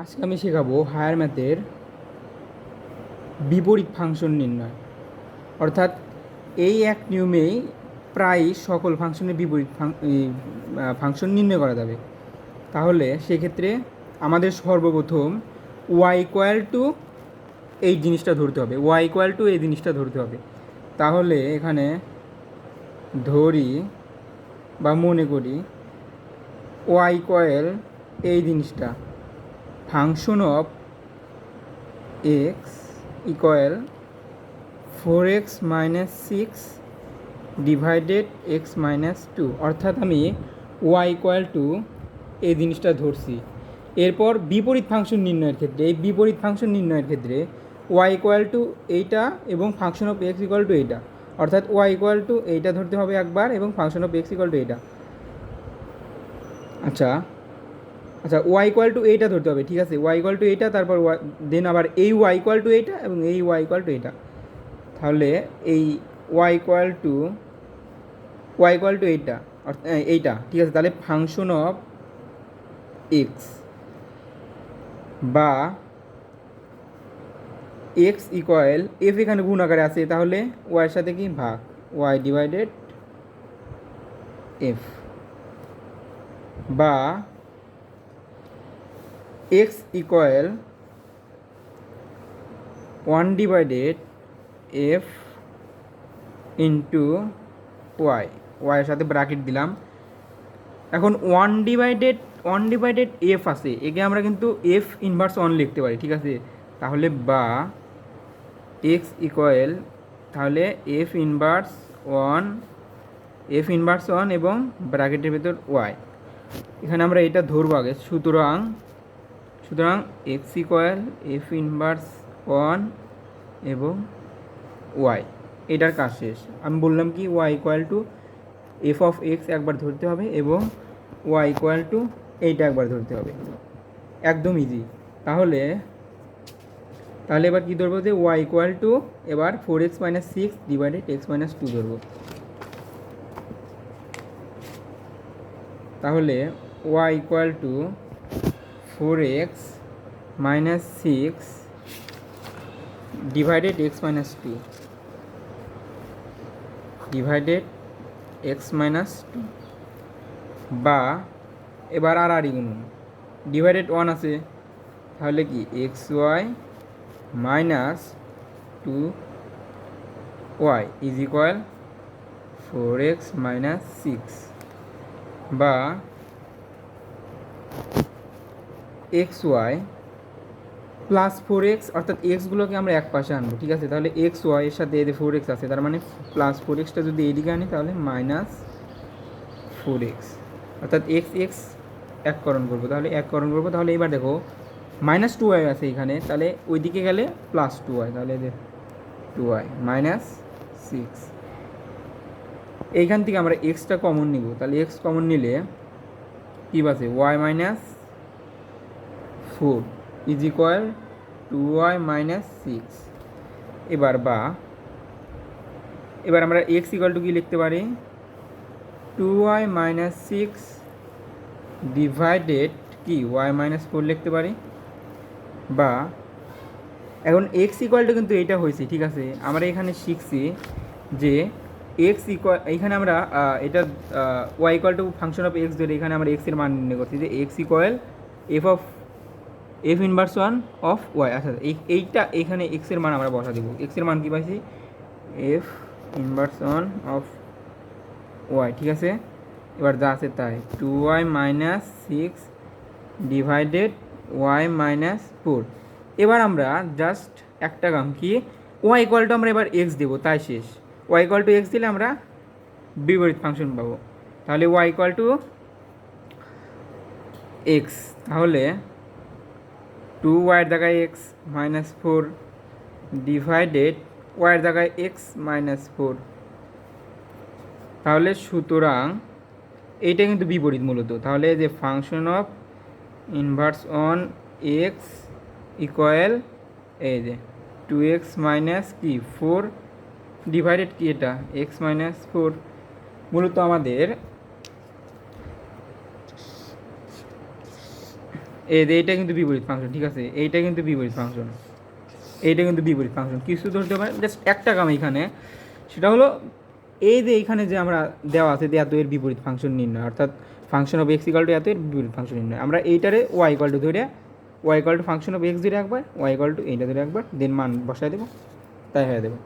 আজকে আমি শেখাবো হায়ার ম্যাথের বিপরীত ফাংশন নির্ণয়। অর্থাৎ এই এক নিয়মেই প্রায় সকল ফাংশনের বিপরীত ফাংশন নির্ণয় করা যাবে। তাহলে সেক্ষেত্রে আমাদের সর্বপ্রথম ওয়াই ইকুয়াল টু এই জিনিসটা ধরতে হবে, ওয়াই ইকুয়াল টু এই জিনিসটা ধরতে হবে। তাহলে এখানে ধরি বা মনে করি ওয়াই ইকুয়াল এই জিনিসটা function of x equal 4x minus 6 divided X minus 2। অর্থাৎ আমি ওয়াই ইকুয়াল টু এই জিনিসটা ধরছি। এরপর বিপরীত ফাংশন নির্ণয়ের ক্ষেত্রে, এই বিপরীত ফাংশন নির্ণয়ের ক্ষেত্রে ওয়াই ইকুয়াল টু এইটা এবং function of x equal to এইটা, অর্থাৎ ওয়াই ইকুয়াল টু এইটা ধরতে হবে একবার এবং function of x equal to এইটা। আচ্ছা, ওয়াই ইকুয়াল টু এইটা ধরতে হবে, ঠিক আছে, ওয়াই ইকুয়াল টু এইটা, তারপর দেন আবার এই ওয়াই ইকুয়াল টু এইটা এবং এই ওয়াই ইকুয়াল টু এইটা। তাহলে এই ওয়াই ইকুয়াল টু এইটা, এইটা, ঠিক আছে। তাহলে ফাংশন অফ এক্স বা এক্স ইকুয়াল এফ এখানে গুণ আকারে আছে, তাহলে ওয়াইয়ের সাথে কি ভাগ, ওয়াই ডিভাইডেড এফ, বা X equal 1 divided F into Y, ওয়াইয়ের সাথে ব্র্যাকেট দিলাম। এখন 1 ডিভাইডেড এফ আছে, একে আমরা কিন্তু এফ ইনভার্স 1 লিখতে পারি, ঠিক আছে। তাহলে বা এক্স ইকুয়াল, তাহলে এফ ইনভার্স 1 এবং ব্র্যাকেটের ভেতর ওয়াই, এখানে আমরা এটা ধরবো আগে। সুতরাং এক্স ইকুয়াল এফ ইনভার্স 1 এবং ওয়াই, এটার কাজ শেষ। আমি বললাম কি Y equal to F of X একবার ধরতে হবে এবং ওয়াই ইকুয়াল টু এইটা একবার ধরতে হবে, একদম ইজি। তাহলে এবার কী ধরবো, যে ওয়াই ইকুয়াল টু এবার 4x minus 6 divided X minus 2 ধরবো। তাহলে Y equal to 4x minus 6 divided X minus 2 divided X minus 2, বা এবার আর গুণুন, ডিভাইডেড 1 আছে, তাহলে কি X Y minus 2y is equal 4x minus 6, বা এক্স ওয়াই প্লাস 4x, অর্থাৎ এক্সগুলোকে আমরা এক পাশে আনবো, ঠিক আছে। তাহলে এক্স ওয়াই এর সাথে এদের 4x আছে, তার মানে প্লাস 4xটা যদি এইদিকে আনি তাহলে মাইনাস 4x, অর্থাৎ এক্স এককরণ করবো, তাহলে এবার দেখো মাইনাস 2y আছে এখানে, তাহলে ওইদিকে গেলে প্লাস 2y, তাহলে 2y মাইনাস 6। এইখান থেকে আমরা এক্সটা কমন নিব, তাহলে এক্স কমন নিলে কী আছে, Y minus 4 is equal 2y minus 6। এবার আমরা এক্স ইকুয়াল টু কী লিখতে পারি, 2y মাইনাস 6 ডিভাইডেড কি ওয়াই মাইনাস 4 লিখতে পারি। বা এখন এক্স ইকুয়ালটা কিন্তু এইটা হয়েছে, ঠিক আছে। আমরা এখানে শিখছি যে এক্স ইকুয়াল, এইখানে আমরা এটা Y equal to function of X ধরে এখানে আমরা এক্সের মান নির্ণয় করছি, যে X equal F inverse 1 of Y. আচ্ছা, এইটা এখানে এক্সের মান আমরা বসা দেবো। এক্সের মান কী পাইছি, এফ ইনভার্স 1 অফ ওয়াই, ঠিক আছে। এবার যা আছে তাই 2y minus 6 divided Y minus 4। এবার আমরা জাস্ট একটা কাম কি, ওয়াই ইকুয়াল টু আমরা এবার এক্স দেবো, তাই শেষ। ওয়াই ইকুয়াল টু এক্স দিলে আমরা বিপরীত ফাংশন পাবো। তাহলে ওয়াই ইকুয়াল টু এক্স, তাহলে 2y এর জায়গায় এক্স মাইনাস 4 ডিভাইডেড ওয়াইয়ের জায়গায় এক্স মাইনাস 4। তাহলে সুতরাং এইটা কিন্তু বিপরীত মূলত। তাহলে যে function of inverse on x equal এই যে 2x মাইনাস কি 4 ডিভাইডেড কি এটা এক্স মাইনাস 4। মূলত আমাদের এই যে এইটা কিন্তু বিপরীত ফাংশন, ঠিক আছে, এইটা কিন্তু বিপরীত ফাংশন, এইটা কিন্তু বিপরীত ফাংশন। কিছু ধরতে পারে, জাস্ট একটা কাম এখানে, সেটা হলো এই যে এইখানে যে আমরা দেওয়া আছে যে এত এর বিপরীত ফাংশন নির্ণয়, অর্থাৎ function of X equal to এত এর বিপরীত ফাংশন নির্ণয়, আমরা এইটারে ওয়াই ইকাল টু ধরে Y equal to function of X ধরে একবার, ওয়াই ইকাল টু এইটা ধরে একবার, দেন মান বসায় দেবো, তাই হয়ে দেবো।